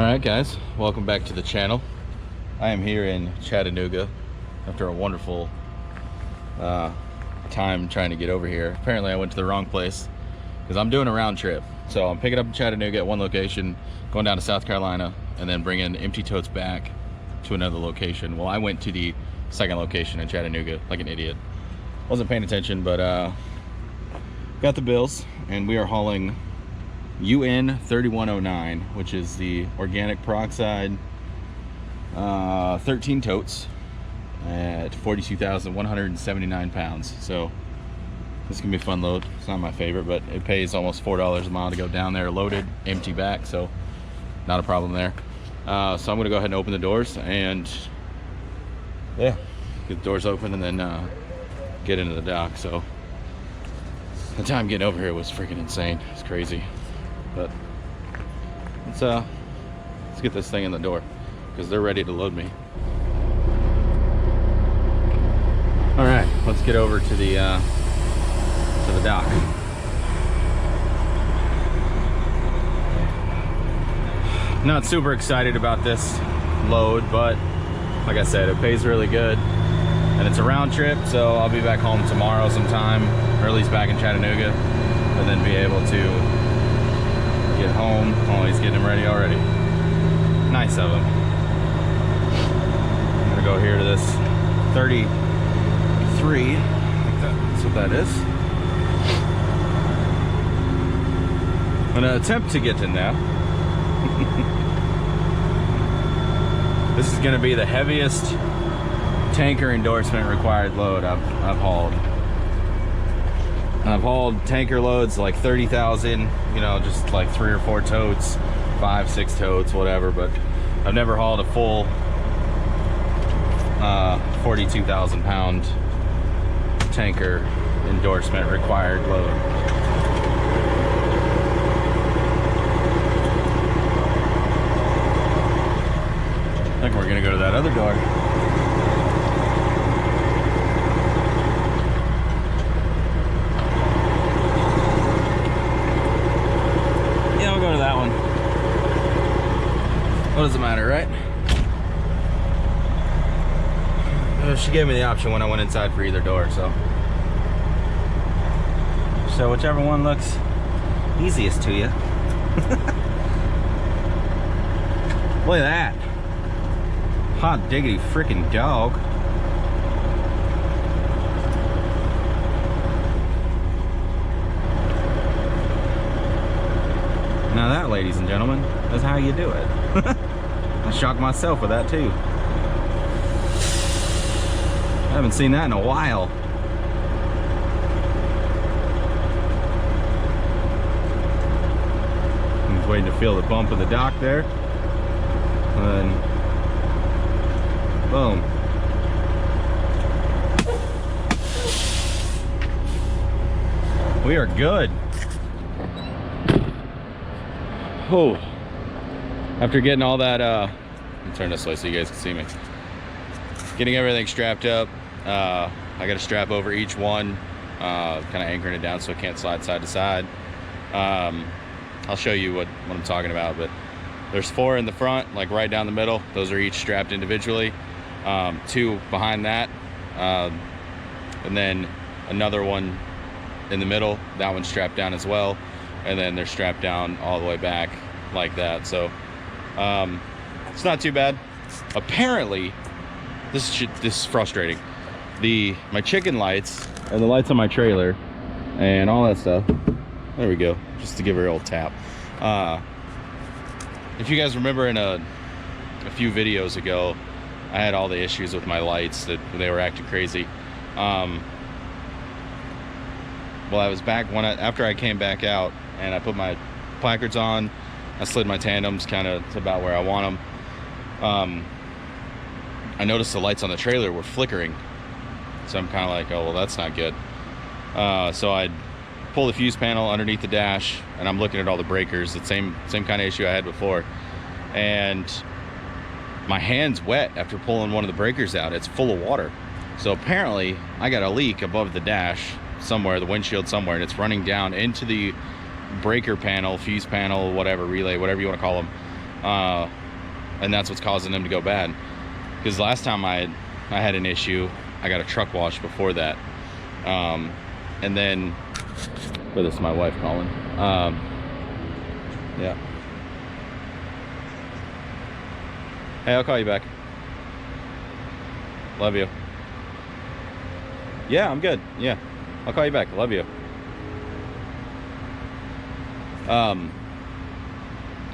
Alright guys, welcome back to the channel. I am here in Chattanooga after a wonderful time trying to get over here. Apparently I went to the wrong place because I'm doing a round trip. So I'm picking up in Chattanooga at one location, going down to South Carolina, and then bringing empty totes back to another location. Well, I went to the second location in Chattanooga like an idiot. Wasn't paying attention, but got the bills, and we are hauling UN3109, which is the organic peroxide 13 totes at 42,179 pounds. So this can be a fun load. It's not my favorite, but it pays almost $4 a mile to go down there loaded, empty back, so not a problem there. So I'm gonna go ahead and open the doors and yeah, get the doors open and then get into the dock. So the time getting over here was freaking insane. It's crazy. But let's get this thing in the door because they're ready to load me. All right, let's get over to the dock. Not super excited about this load, but like I said, it pays really good, and it's a round trip, so I'll be back home tomorrow sometime, or at least back in Chattanooga, and then be able to get home. Oh, he's getting him ready already. Nice of him. I'm gonna go here to this 33. That's what that is. I'm gonna attempt to get in now. This is gonna be the heaviest tanker endorsement required load I've hauled. I've hauled tanker loads like 30,000, you know, just like 3 or 4 totes, 5, 6 totes, whatever, but I've never hauled a full 42,000 pound tanker endorsement required load. I think we're gonna go to that other door. Go to that one. What does it matter, right? She gave me the option when I went inside for either door, so whichever one looks easiest to you. Look at that. Hot diggity freaking dog. Now that, ladies and gentlemen, is how you do it. I shocked myself with that too. I haven't seen that in a while. I'm just waiting to feel the bump of the dock there. And then, boom. We are good. Oh, after getting all that, let me turn this way so you guys can see me. Getting everything strapped up, I got to strap over each one, kind of anchoring it down so it can't slide side to side. I'll show you what I'm talking about, but there's 4 in the front, like right down the middle. Those are each strapped individually. 2 behind that, and then another one in the middle. That one's strapped down as well. And then they're strapped down all the way back like that. So it's not too bad. Apparently, this is frustrating. My chicken lights and the lights on my trailer and all that stuff. There we go. Just to give her a little tap. If you guys remember in a few videos ago, I had all the issues with my lights that they were acting crazy. Well, I was back after I came back out and I put my placards on. I slid my tandems kind of to about where I want them. I noticed the lights on the trailer were flickering, so I'm kind of like, oh well, that's not good. So I pull the fuse panel underneath the dash, and I'm looking at all the breakers. The same kind of issue I had before, and my hand's wet after pulling one of the breakers out. It's full of water, so apparently I got a leak above the dash somewhere, the windshield somewhere, and it's running down into the breaker panel, fuse panel, whatever, relay, whatever you want to call them. and that's what's causing them to go bad. Because last time I had an issue, I got a truck wash before that, and then, but this is my wife calling. Yeah. Hey, I'll call you back. Love you. Yeah, I'm good. Yeah, I'll call you back. Love you.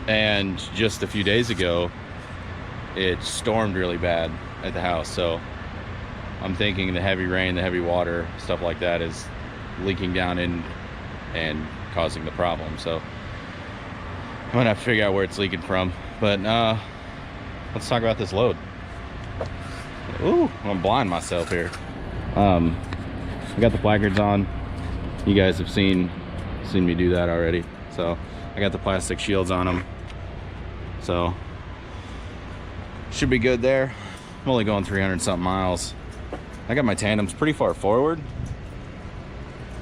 And just a few days ago, it stormed really bad at the house. So I'm thinking the heavy rain, the heavy water, stuff like that is leaking down in and causing the problem. So I'm gonna have to figure out where it's leaking from. But let's talk about this load. Ooh, I'm gonna blind myself here. I got the placards on. You guys have seen me do that already. So I got the plastic shields on them. So should be good there. I'm only going 300 something miles. I got my tandems pretty far forward,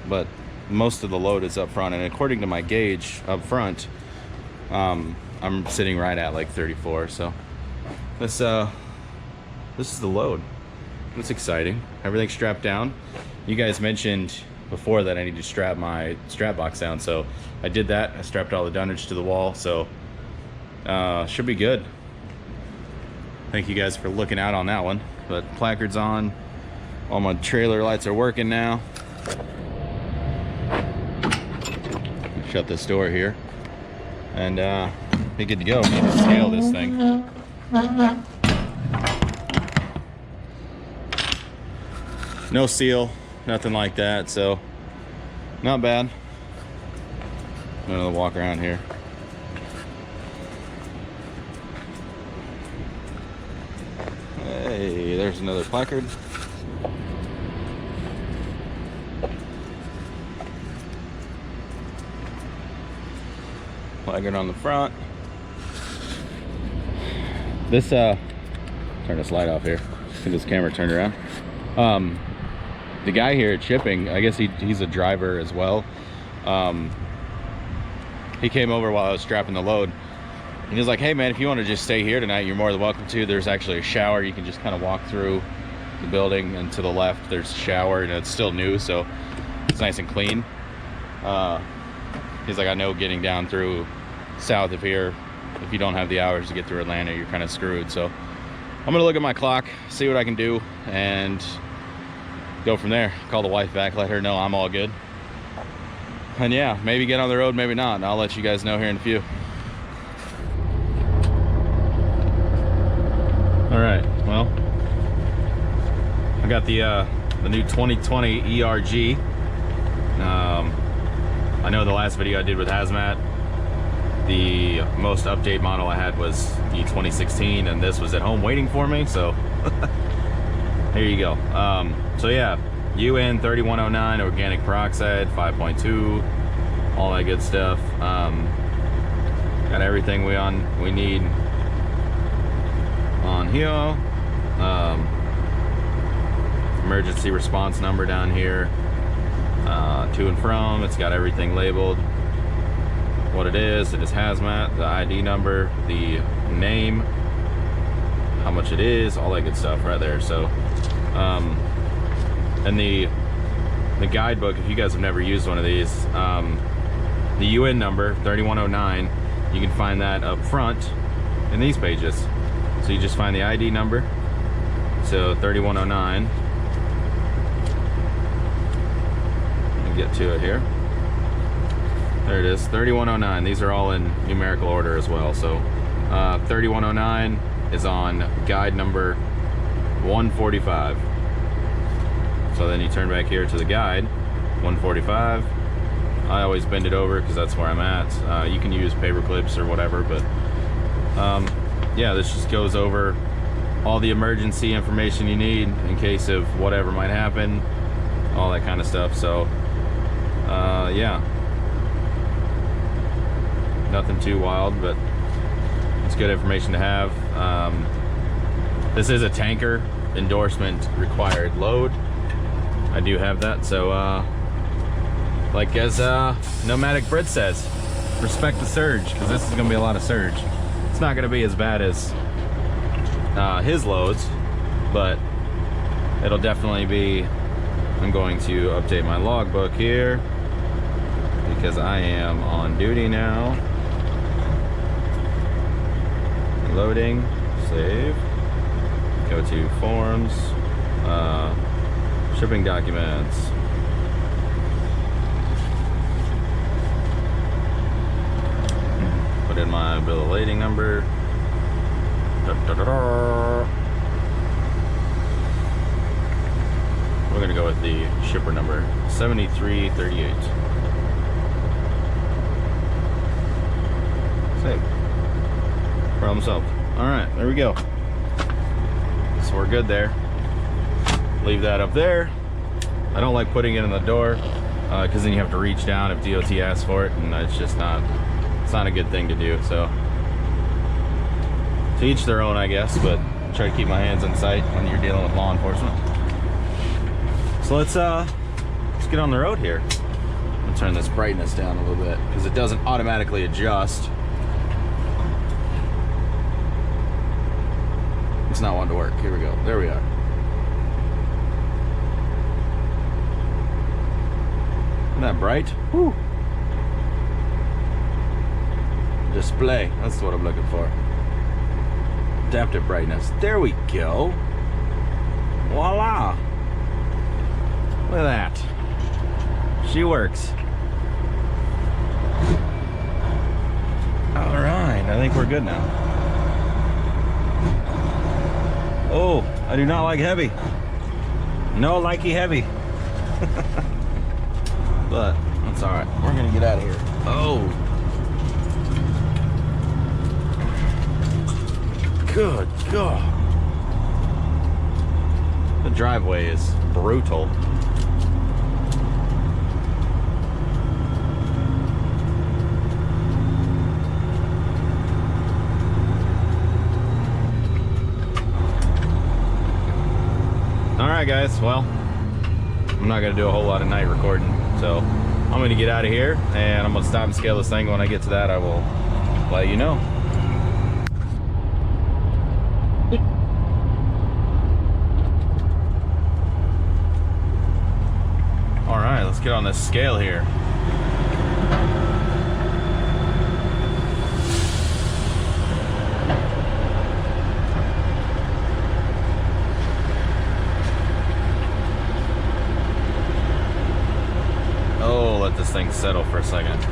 but most of the load is up front, and according to my gauge up front, I'm sitting right at like 34. So this is the load. It's exciting. Everything's strapped down. You guys mentioned before that I need to strap my strap box down, so I did that. I strapped all the dunnage to the wall, so should be good. Thank you guys for looking out on that one. But placards on, all my trailer lights are working now. Shut this door here, and be good to go. Need to scale this thing. No seal, nothing like that, so not bad. I'm gonna walk around here. Hey, there's another placard. Placard on the front. This turn this light off here. Get this camera turned around. The guy here at shipping, I guess he's a driver as well. He came over while I was strapping the load. And he was like, hey man, if you want to just stay here tonight, you're more than welcome to. There's actually a shower. You can just kind of walk through the building, and to the left there's a shower, and it's still new, so it's nice and clean. He's like, I know getting down through south of here, if you don't have the hours to get through Atlanta, you're kind of screwed. So I'm gonna look at my clock, see what I can do, and go from there. Call the wife back, let her know I'm all good. And yeah, maybe get on the road, maybe not. And I'll let you guys know here in a few. All right, well, I got the new 2020 ERG. I know the last video I did with Hazmat, the most update model I had was the 2016, and this was at home waiting for me, so here you go. So yeah, UN3109 organic peroxide 5.2, all that good stuff. Got everything we need on here. Emergency response number down here, to and from. It's got everything labeled, what it is Hazmat, the ID number, the name, how much it is, all that good stuff right there. So and the guidebook, if you guys have never used one of these, the UN number 3109, you can find that up front in these pages. So you just find the ID number, so 3109. Let me get to it here. There it is, 3109. These are all in numerical order as well. So 3109 is on guide number 145. So then you turn back here to the guide 145. I always bend it over because that's where I'm at. You can use paper clips or whatever, but yeah, this just goes over all the emergency information you need in case of whatever might happen, all that kind of stuff. So yeah, nothing too wild, but it's good information to have. This is a tanker endorsement required load. I do have that, so like as Nomadic Brit says, respect the surge, because this is gonna be a lot of surge. It's not gonna be as bad as his loads, but it'll definitely be. I'm going to update my logbook here because I am on duty now. Loading, save, go to forms, shipping documents. Put in my bill of lading number. We're gonna go with the shipper number, 7338. Save. Problem solved. All right, there we go. So we're good there. Leave that up there. I don't like putting it in the door because then you have to reach down if DOT asks for it, and it's just not. It's not a good thing to do. So to each their own, I guess. But try to keep my hands in sight when you're dealing with law enforcement. So let's get on the road here. I'm gonna turn this brightness down a little bit because it doesn't automatically adjust. It's not wanting to work. Here we go. There we are. Isn't that bright? Woo. Display. That's what I'm looking for. Adaptive brightness. There we go. Voila. Look at that. She works. All right. I think we're good now. Oh, I do not like heavy. No likey heavy. But that's all right. We're gonna get out of here. Oh, good God. The driveway is brutal. Alright guys, well, I'm not going to do a whole lot of night recording, so I'm going to get out of here and I'm going to stop and scale this thing. When I get to that, I will let you know. Alright, let's get on this scale here. Let this thing settle for a second.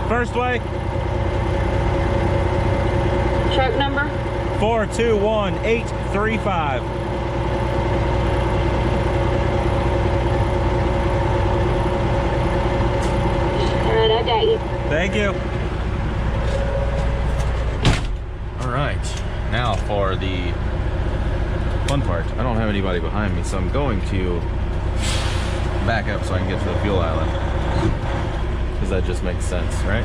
First way. Truck number? 421835. Alright, I got you. Thank you. Alright, now for the fun part. I don't have anybody behind me, so I'm going to back up so I can get to the fuel island. Because that just makes sense, right?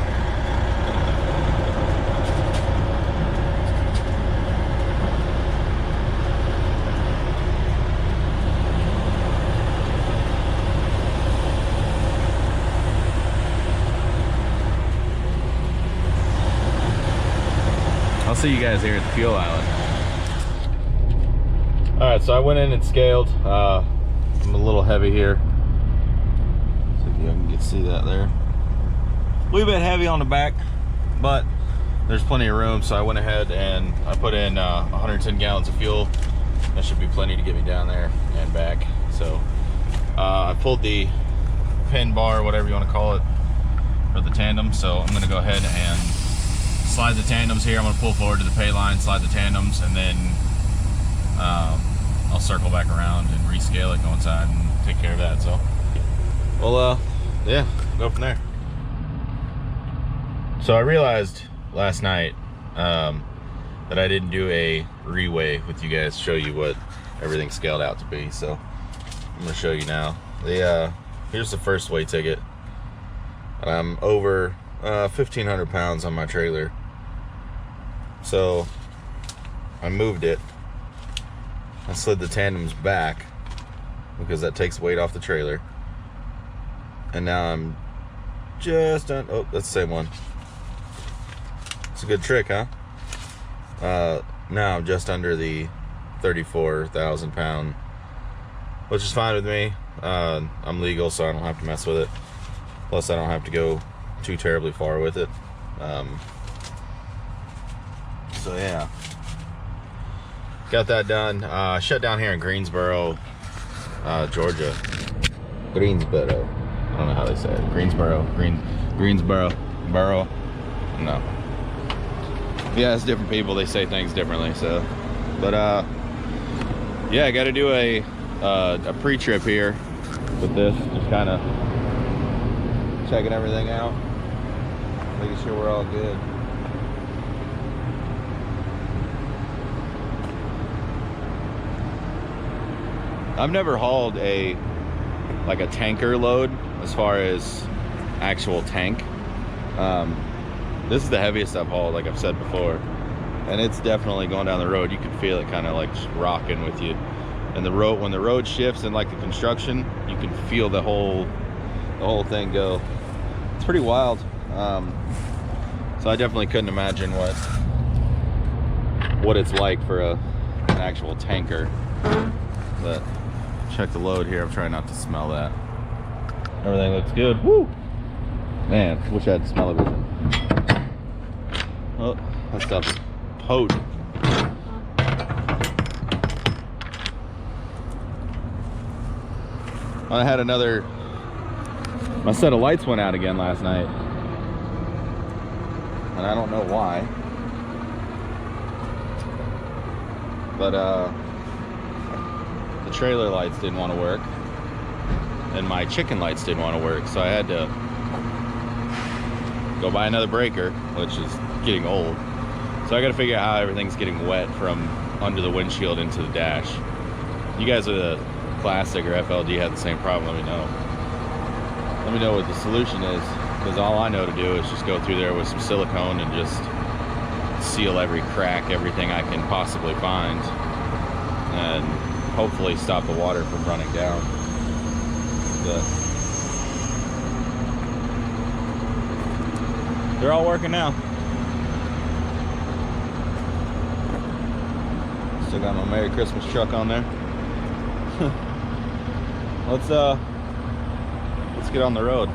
I'll see you guys here at the fuel island. Alright, so I went in and scaled. I'm a little heavy here. So if you can see that there. A little bit heavy on the back, but there's plenty of room, so I went ahead and I put in 110 gallons of fuel. That should be plenty to get me down there and back. So I pulled the pin bar, whatever you want to call it, for the tandem. So I'm going to go ahead and slide the tandems here. I'm going to pull forward to the pay line, slide the tandems, and then I'll circle back around and rescale it, go inside and take care of that. So, well, yeah, go from there. So I realized last night that I didn't do a reweigh with you guys, show you what everything scaled out to be. So I'm going to show you now. Here's the first weigh ticket. And I'm over 1,500 pounds on my trailer. So I moved it. I slid the tandems back because that takes weight off the trailer. And now I'm just on, oh, that's the same one. It's a good trick, huh? Now I'm just under the 34,000 pound, which is fine with me. I'm legal, so I don't have to mess with it. Plus, I don't have to go too terribly far with it. So yeah, got that done. Shut down here in Greensboro, Georgia. Greensboro. I don't know how they say it. Greensboro. Greensboro. Borough. No. Yeah, it's different people. They say things differently. So, but yeah, I got to do a pre-trip here with this. Just kind of checking everything out, making sure we're all good. I've never hauled a tanker load as far as actual tank. This is the heaviest I've hauled, like I've said before, and it's definitely going down the road. You can feel it kind of like just rocking with you. And the road, when the road shifts and like the construction, you can feel the whole thing go. It's pretty wild. So I definitely couldn't imagine what it's like for an actual tanker. But check the load here. I'm trying not to smell that. Everything looks good. Woo! Man, wish I had smell-o-vision. Oh, that stuff's potent. I had my set of lights went out again last night, and I don't know why, but the trailer lights didn't want to work and my chicken lights didn't want to work, so I had to go buy another breaker, which is getting old. So I got to figure out how everything's getting wet from under the windshield into the dash. You guys with a Classic or FLD have the same problem, let me know. Let me know what the solution is, because all I know to do is just go through there with some silicone and just seal every crack, everything I can possibly find, and hopefully stop the water from running down. They're all working now. Still got my Merry Christmas truck on there. Let's get on the road.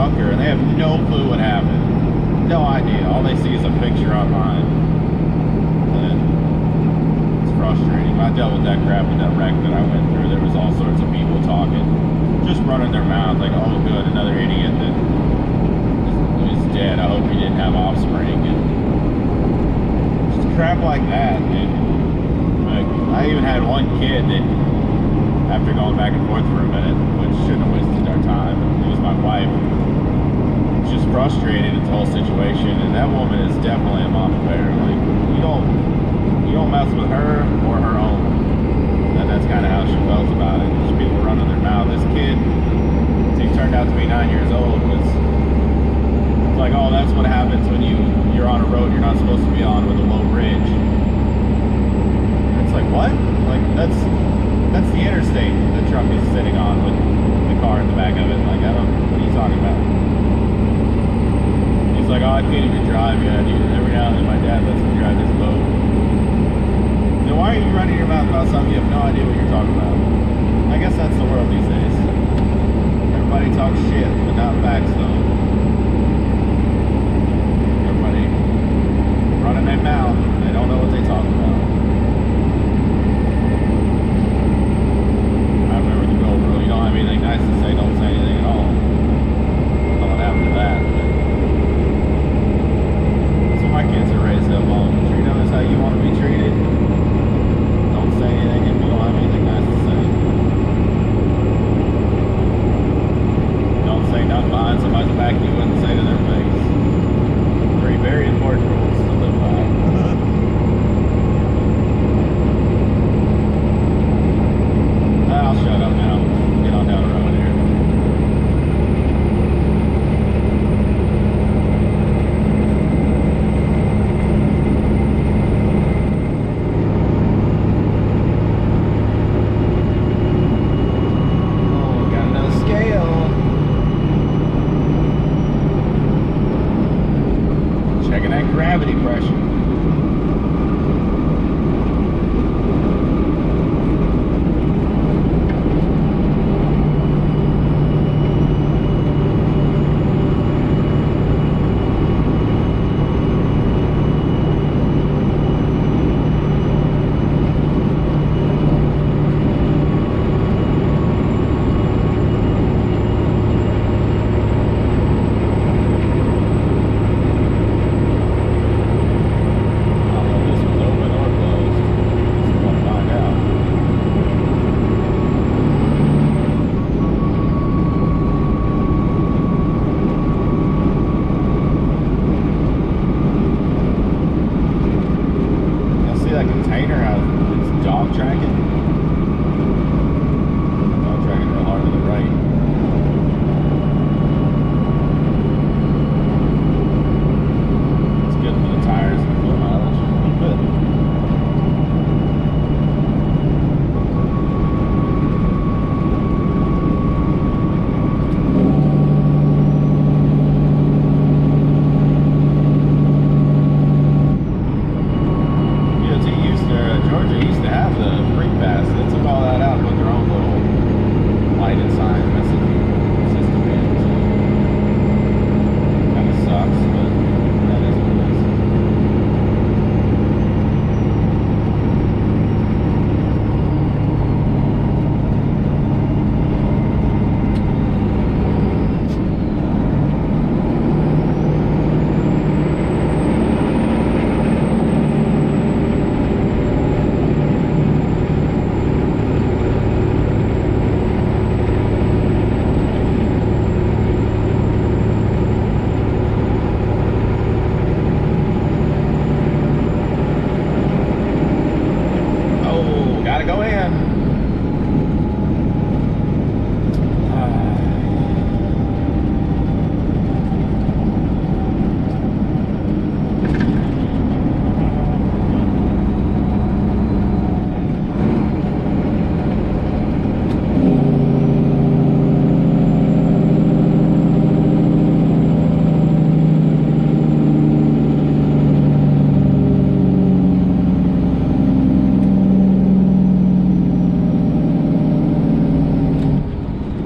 trucker, and they have no clue what happened. No idea. All they see is a picture online. And it's frustrating. I dealt with that crap in that wreck that I went through. There was all sorts of people talking, just running their mouth like, oh good, another idiot that is dead. I hope he didn't have offspring. And just crap like that, dude. Like, I even had one kid that, after going back and forth for a minute, which shouldn't have wasted our time, it was my wife, just frustrated at the whole situation. And that woman is definitely a mama bear. Like, you don't mess with her or her own. And that's kind of how she felt about it. Just people running their mouth. This kid, he turned out to be 9 years old, was like, oh, that's what happens when you're on a road you're not supposed to be on with a low bridge. It's like, what? Like, that's the interstate the truck is sitting on with the car in the back of it. Like, I don't, what are you talking about? He's like, oh, I can't even drive yet. Every now and then my dad lets me drive this boat. Then why are you running your mouth about something you have no idea what you're talking about? I guess that's the world these days. Everybody talks shit, but not facts though. Everybody running their mouth, they don't know what they talk about. You don't have anything nice to say, don't say anything at all. I don't know what happened to that. That's what my kids are raised up on. Treat others how you want to be treated. Don't say anything if you don't have anything nice to say. Don't say nothing behind somebody's back you wouldn't say to their face. Three very important rules to live by. I'll shut up now. Get on down the road here. Oh, got another scale. Checking that gravity pressure.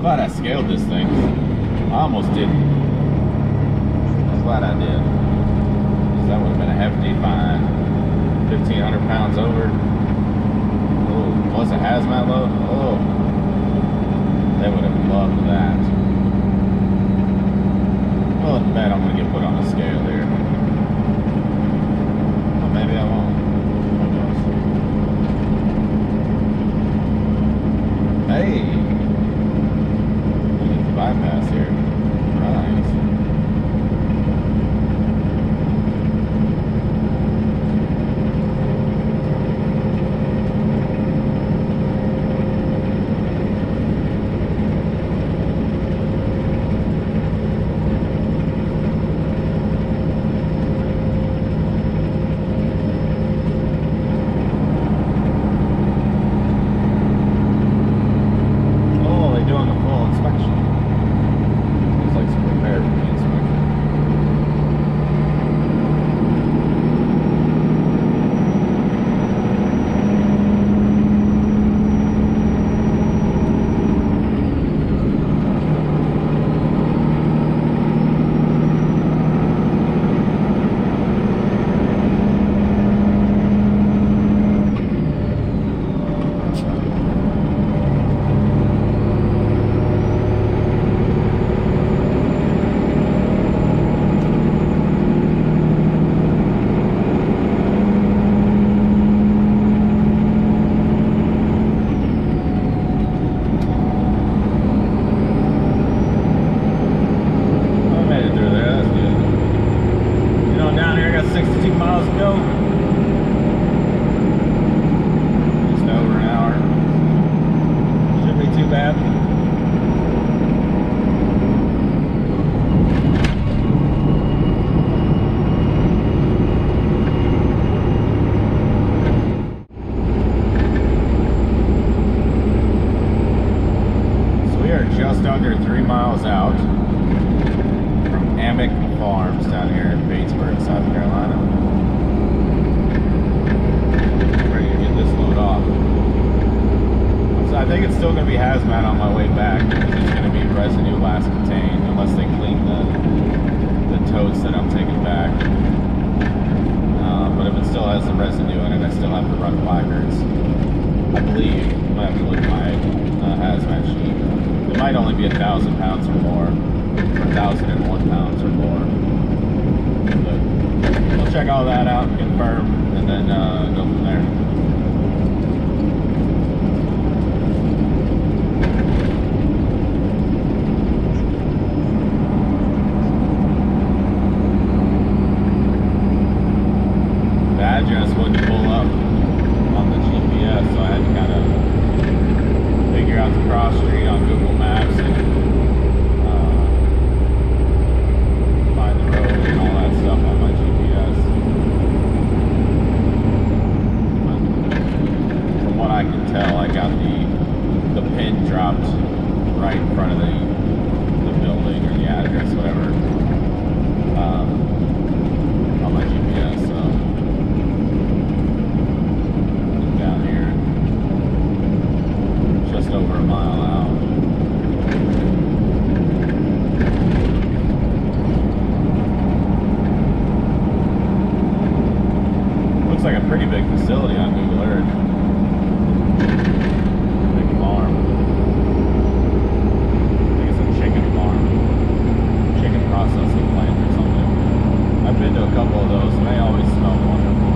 Glad I scaled this thing. I almost didn't. glad I did. That would have been a hefty fine. 1,500 pounds over. Oh, plus a hazmat load. Oh, they would have loved that. Well, I bet I'm going to get put on a scale here. Well, maybe I won't. Who knows? Hey! We need to bypass here. Right. Just under 3 miles out from Amick Farms down here in Batesburg, South Carolina. Ready to get this load off. So I think it's still going to be hazmat on my way back because it's going to be residue last contained unless they clean the totes that I'm taking back. But if it still has the residue in it, I still have to run placards. I believe I might have to look at my hazmat sheet. It might only be 1,000 pounds or more, or 1,001 pounds or more. But we'll check all that out and confirm, and then go from there. The address wouldn't pull up on the GPS, so I had to kind of figure out the cross street on Google Maps and find the road and all that stuff on my GPS. But from what I can tell, I got the pin dropped right in front of the building or the address, whatever, on my GPS. So down here, just over a mile out. Looks like a pretty big facility on Google Earth. Big farm. I think it's a chicken farm. Chicken processing plant or something. I've been to a couple of those and they always smell wonderful.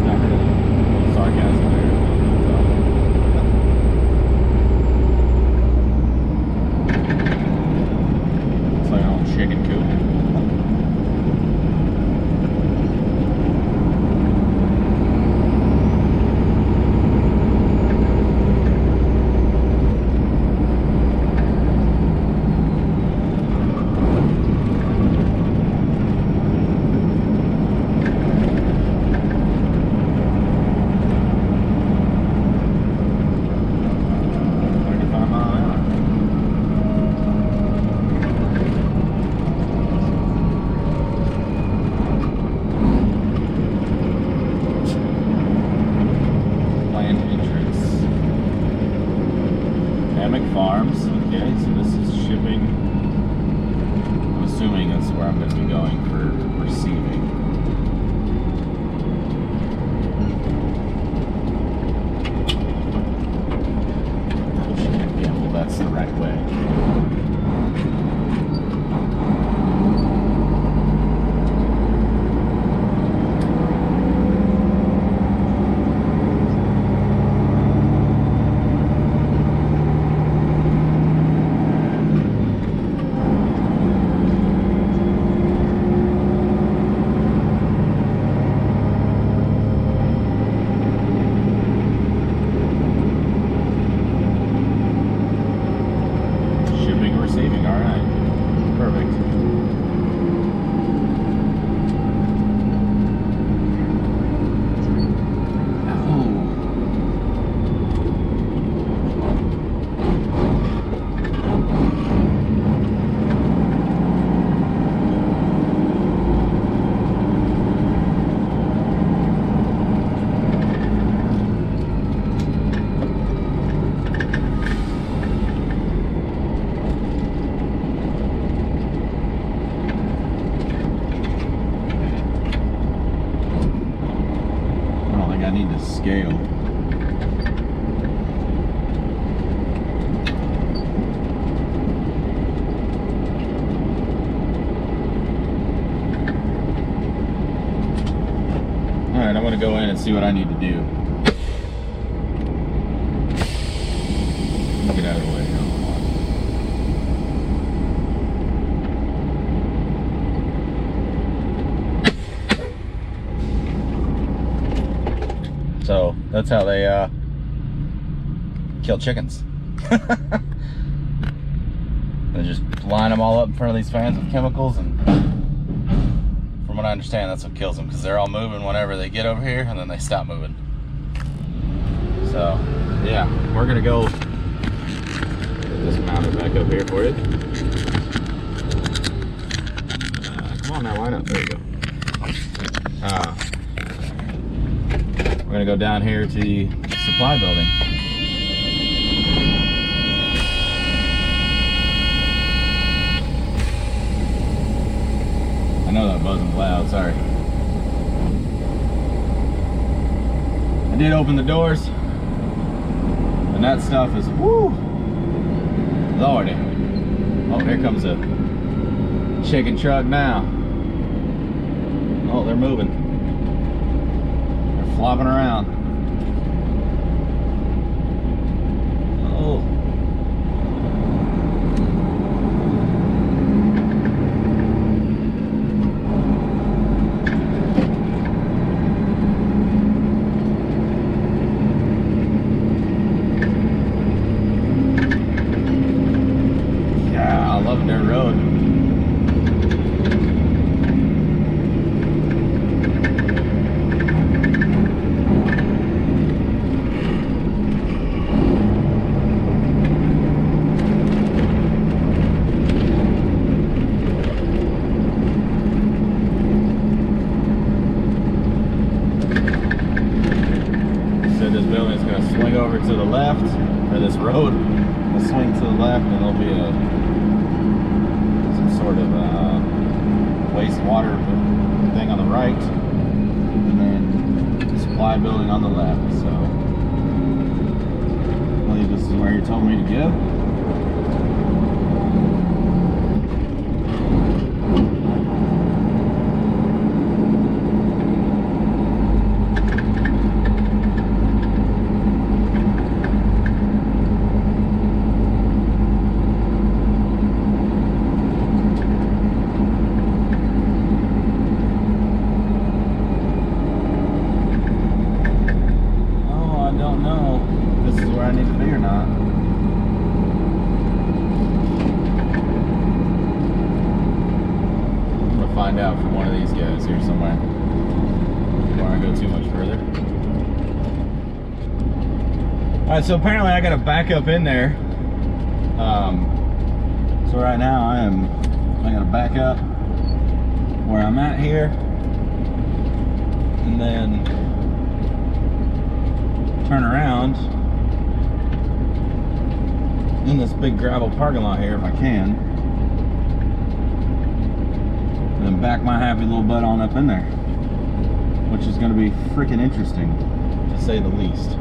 Not really. A little sarcasm there. It's like an old chicken coop. that's where I'm going to be going for receiving. Yeah, well, that's the right way. Scale. Alright, I'm going to go in and see what I need to do. Get out of the way here. So that's how they kill chickens. They just line them all up in front of these fans with chemicals, and from what I understand, that's what kills them, because they're all moving whenever they get over here, and then they stop moving. So yeah, we're gonna go get this mounted back up here for you. Come on now, line up. There you go. We're gonna go down here to the supply building. I know that buzzing's loud, sorry. I did open the doors, and that stuff is, whoo, lordy. Oh, here comes a chicken truck now. Oh, they're moving. Flopping around. Oh. Yeah, I love their road. Over to the left, or this road will swing to the left, and there'll be some sort of wastewater thing on the right, and then the supply building on the left. So I believe this is where you told me to go. Find out from one of these guys here somewhere before I go too much further. Alright, so apparently I gotta back up in there. So right now I gotta back up where I'm at here, and then turn around in this big gravel parking lot here if I can. back my happy little butt on up in there, which is going to be freaking interesting, to say the least.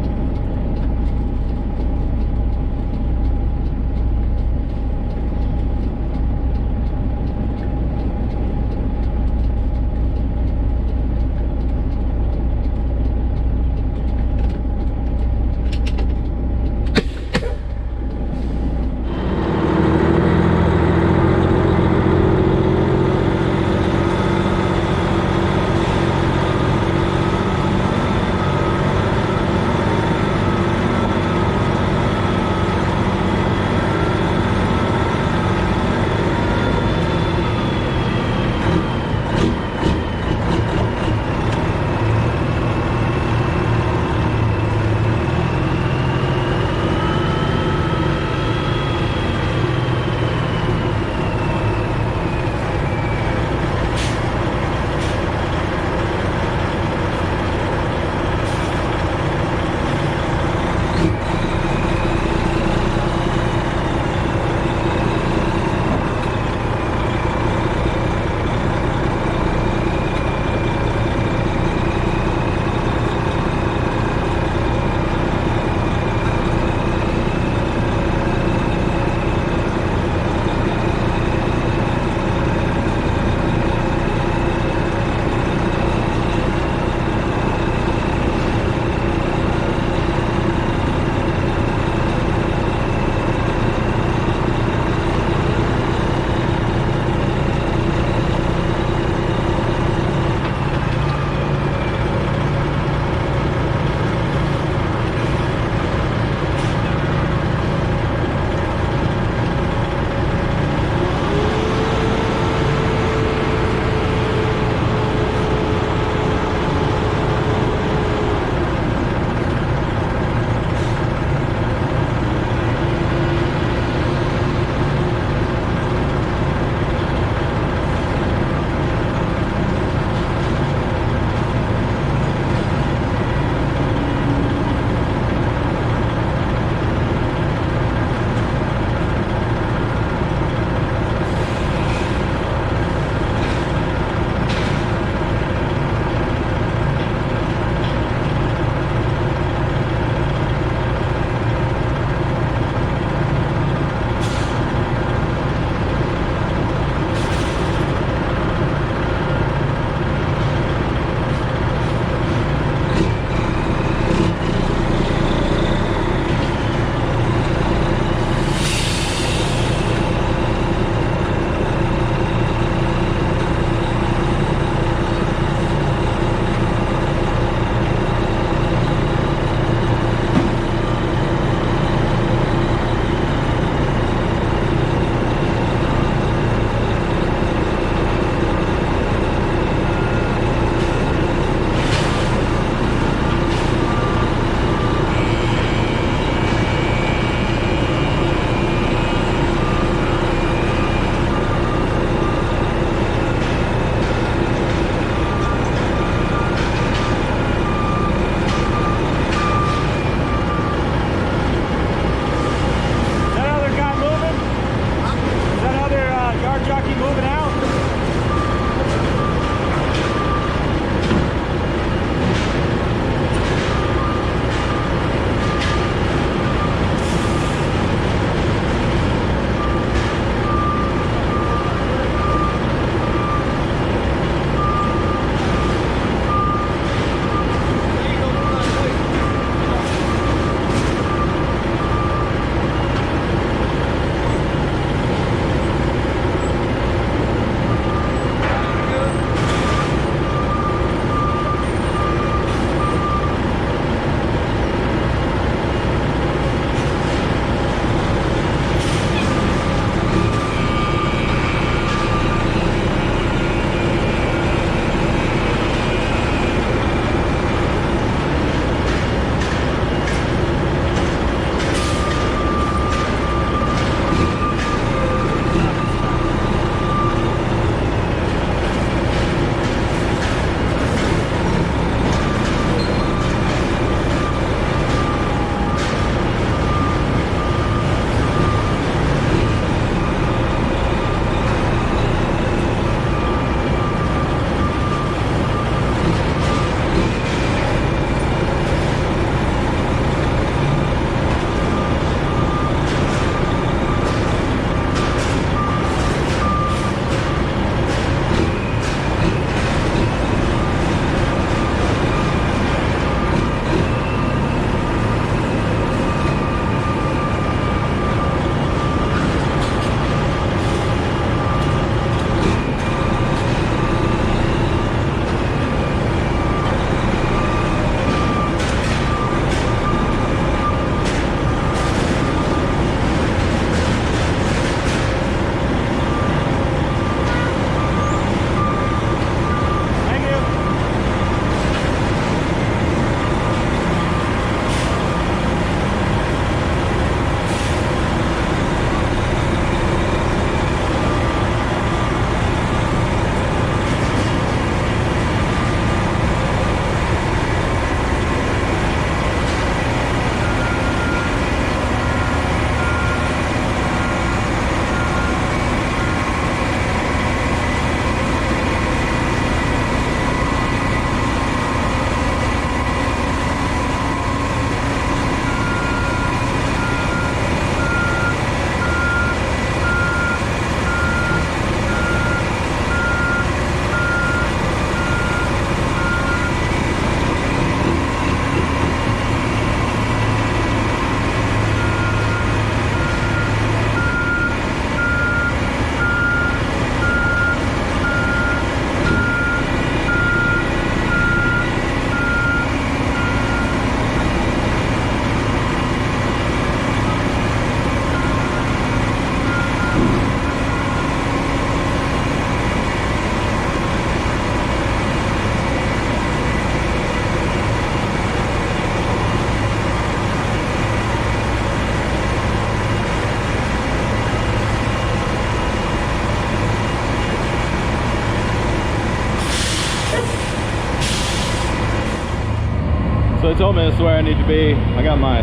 So they told me this is where I need to be. I got my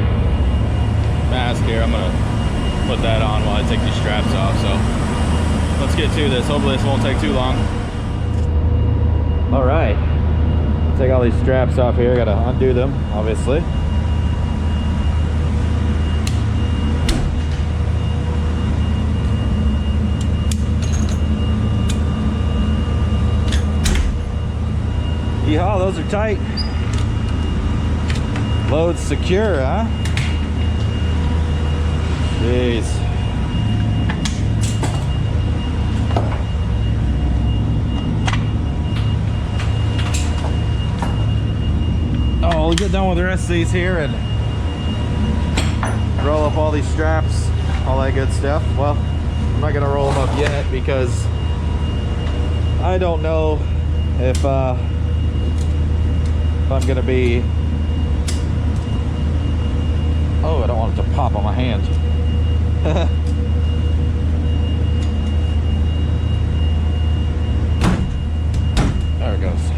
mask here. I'm gonna put that on while I take these straps off. So let's get to this. Hopefully this won't take too long. All right, take all these straps off here. Gotta undo them, obviously. Yeehaw, those are tight. Load's secure, huh? Jeez. Oh, we'll get done with the rest of these here and roll up all these straps, all that good stuff. Well, I'm not gonna roll them up yet because I don't know if I'm gonna be, oh, I don't want it to pop on my hand. There it goes.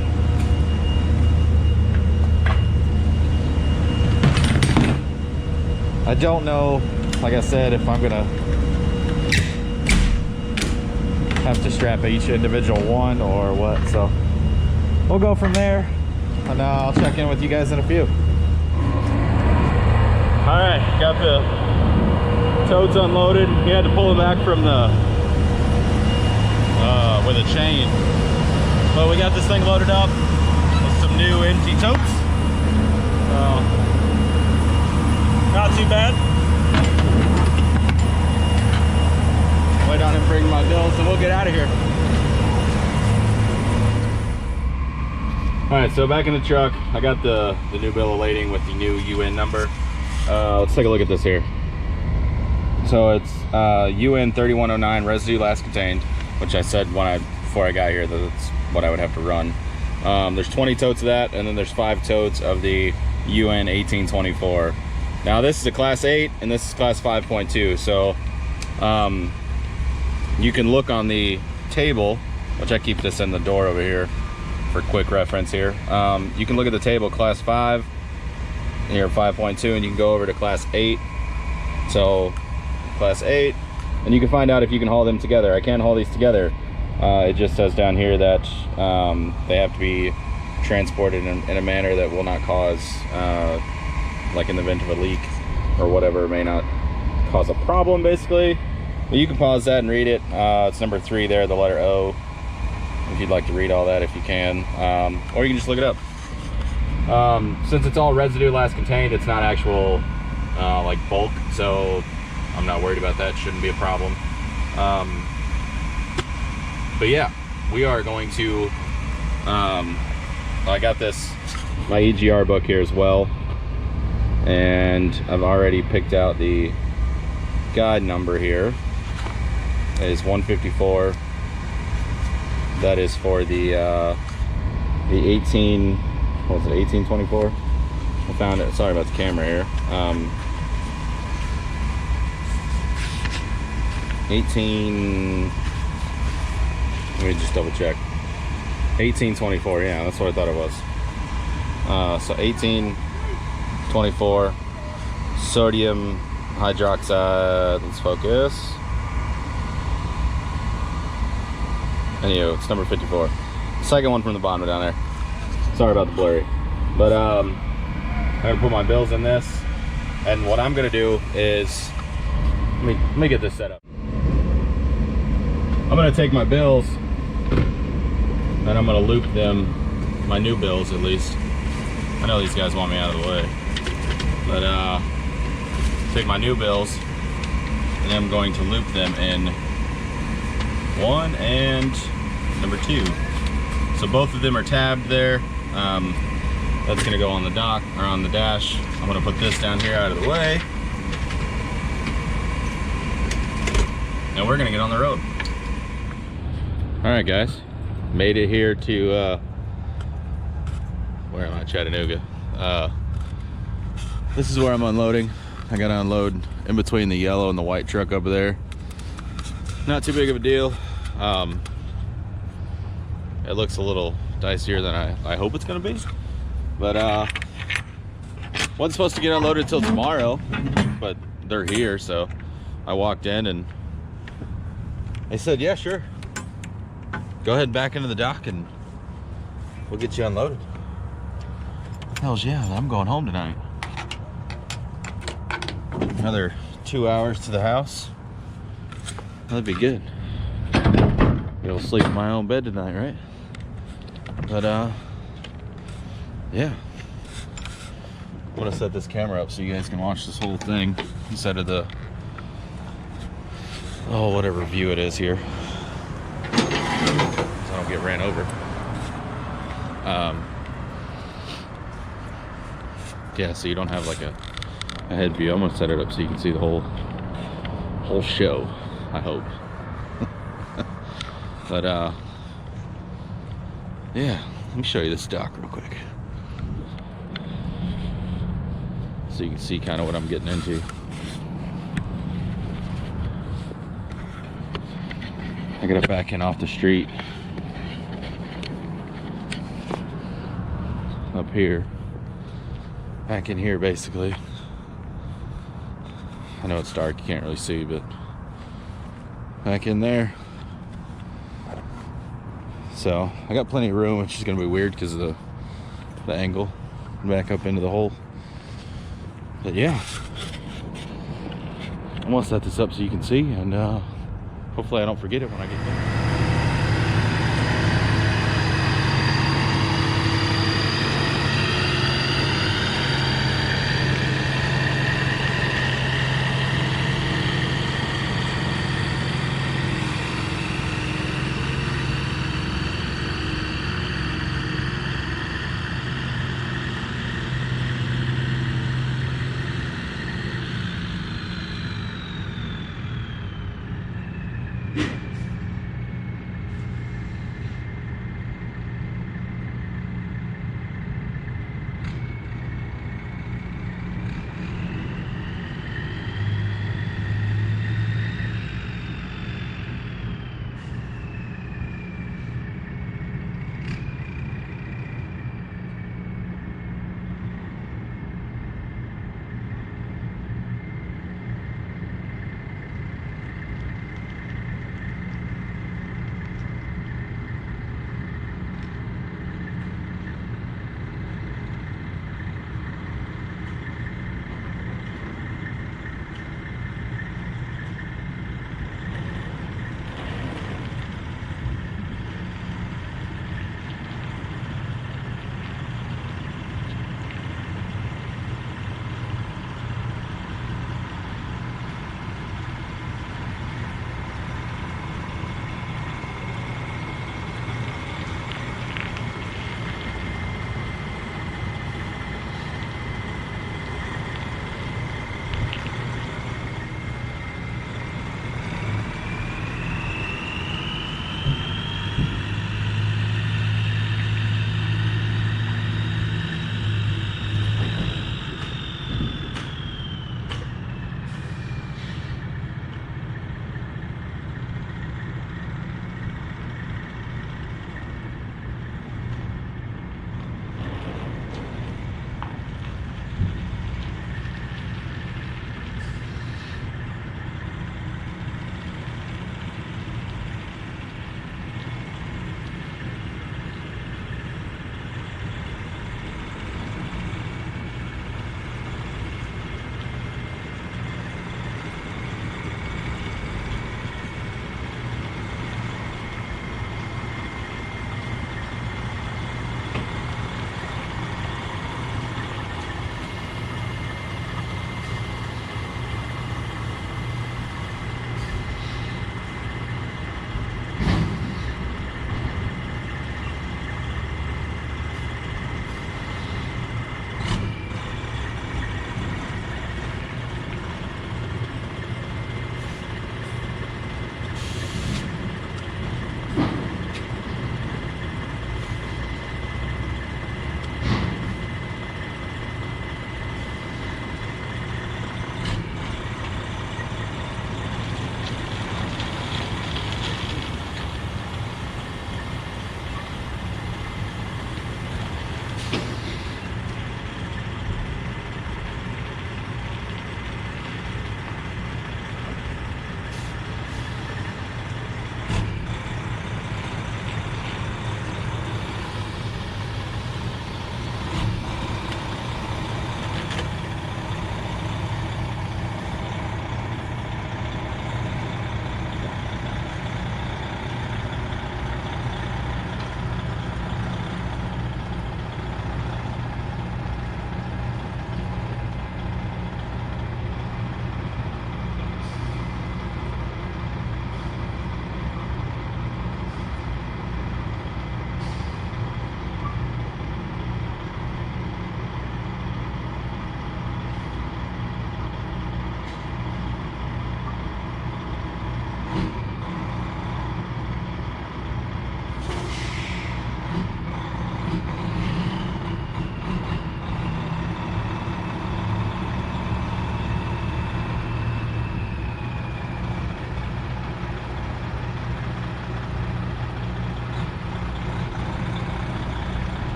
I don't know, like I said, if I'm gonna have to strap each individual one or what, so we'll go from there. And I'll check in with you guys in a few. All right, got the totes unloaded. We had to pull them back from the with a chain, but we got this thing loaded up with some new empty totes. Not too bad. Wait on him bring my bills, and we'll get out of here. All right, so back in the truck, I got the new bill of lading with the new UN number. Let's take a look at this here. So it's UN3109 residue last contained, which I said before I got here that that's what I would have to run. There's 20 totes of that, and then there's 5 totes of the UN1824. Now this is a class 8 and this is class 5.2. So you can look on the table, which I keep this in the door over here for quick reference here. You can look at the table, class 5 here, 5.2, and you can go over to class 8. So class 8, and you can find out if you can haul them together. I can't haul these together. It just says down here that they have to be transported in a manner that will not cause, like in the event of a leak or whatever, may not cause a problem, basically. But you can pause that and read it. It's number 3 there, the letter O, if you'd like to read all that, if you can, or you can just look it up. Since it's all residue last contained, it's not actual like bulk, so I'm not worried about that. Shouldn't be a problem. But yeah, we are going to I got my EGR book here as well, and I've already picked out the guide number here. It is 154. That is for the 18, what was it, 1824? I found it, sorry about the camera here. 18, let me just double check. 1824, yeah, that's what I thought it was. So 1824, sodium hydroxide, let's focus. Anyway, it's number 54. Second one from the bottom down there. Sorry about the blurry. But I'm gonna put my bills in this, and what I'm gonna do is, let me get this set up. I'm gonna take my bills and I'm gonna loop them, my new bills at least. I know these guys want me out of the way, but take my new bills and I'm going to loop them in 1 and number 2. So both of them are tabbed there. That's gonna go on the dock, or on the dash. I'm gonna put this down here out of the way, and we're gonna get on the road. All right, guys, made it here to where am I? Chattanooga. This is where I'm unloading. I gotta unload in between the yellow and the white truck over there. Not too big of a deal. It looks a little dicier than I hope it's gonna be, but Wasn't supposed to get unloaded till tomorrow, but they're here, so I walked in and they said, yeah, sure. Go ahead and back into the dock and we'll get you unloaded. Hells yeah, I'm going home tonight. Another 2 hours to the house. That'd be good. Be able to sleep in my own bed tonight, right? But yeah. I'm gonna set this camera up so you guys can watch this whole thing instead of the whatever view it is here, so I don't get ran over. Yeah, so you don't have like a head view. I'm gonna set it up so you can see the whole show, I hope. But yeah, let me show you this dock real quick so you can see kind of what I'm getting into. I gotta back in off the street up here, back in here basically. I know it's dark, you can't really see, but back in there. So I got plenty of room, which is gonna be weird because of the angle back up into the hole. But yeah, I'm gonna set this up so you can see, and hopefully I don't forget it when I get there.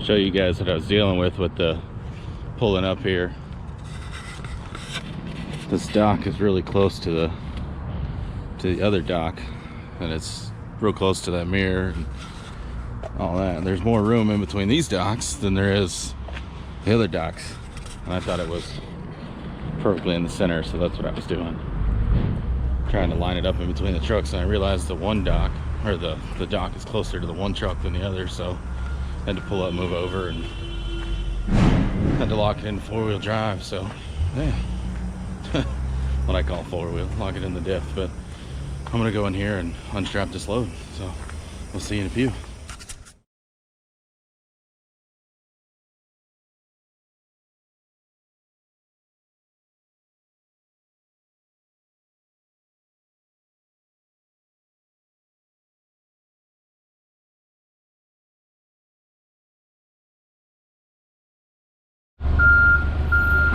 show you guys what I was dealing with the pulling up here. This dock is really close to the other dock, and it's real close to that mirror and all that. And there's more room in between these docks than there is the other docks. And I thought it was perfectly in the center, so that's what I was doing, trying to line it up in between the trucks. And I realized the one dock, or the dock, is closer to the one truck than the other, so I had to pull up, move over, and had to lock it in 4-wheel drive. So yeah. What I call 4-wheel, lock it in the diff. But I'm gonna go in here and unstrap this load, so we'll see you in a few.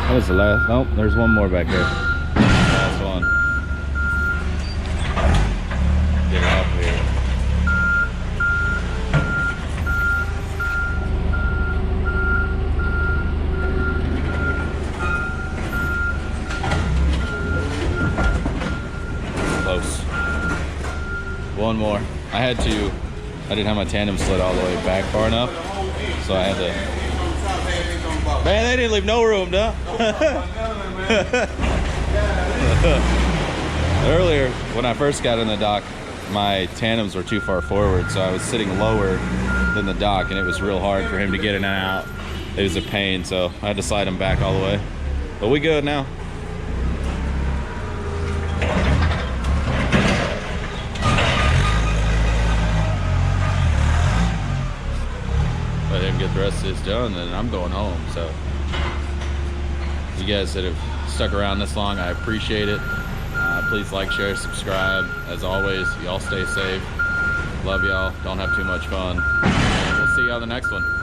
That was the last. Nope, there's one more back there. Last one. Get off here. Close. One more. I didn't have my tandem slid all the way back far enough, so I had to. Man, they didn't leave no room, duh. Earlier, when I first got in the dock, my tandems were too far forward, so I was sitting lower than the dock, and it was real hard for him to get in and out. It was a pain, so I had to slide him back all the way. But we good now. Let him get the rest of this done, then I'm going home. So you guys that have stuck around this long, I appreciate it. Please like, share, subscribe. As always, y'all stay safe. Love y'all. Don't have too much fun. We'll see you on the next one.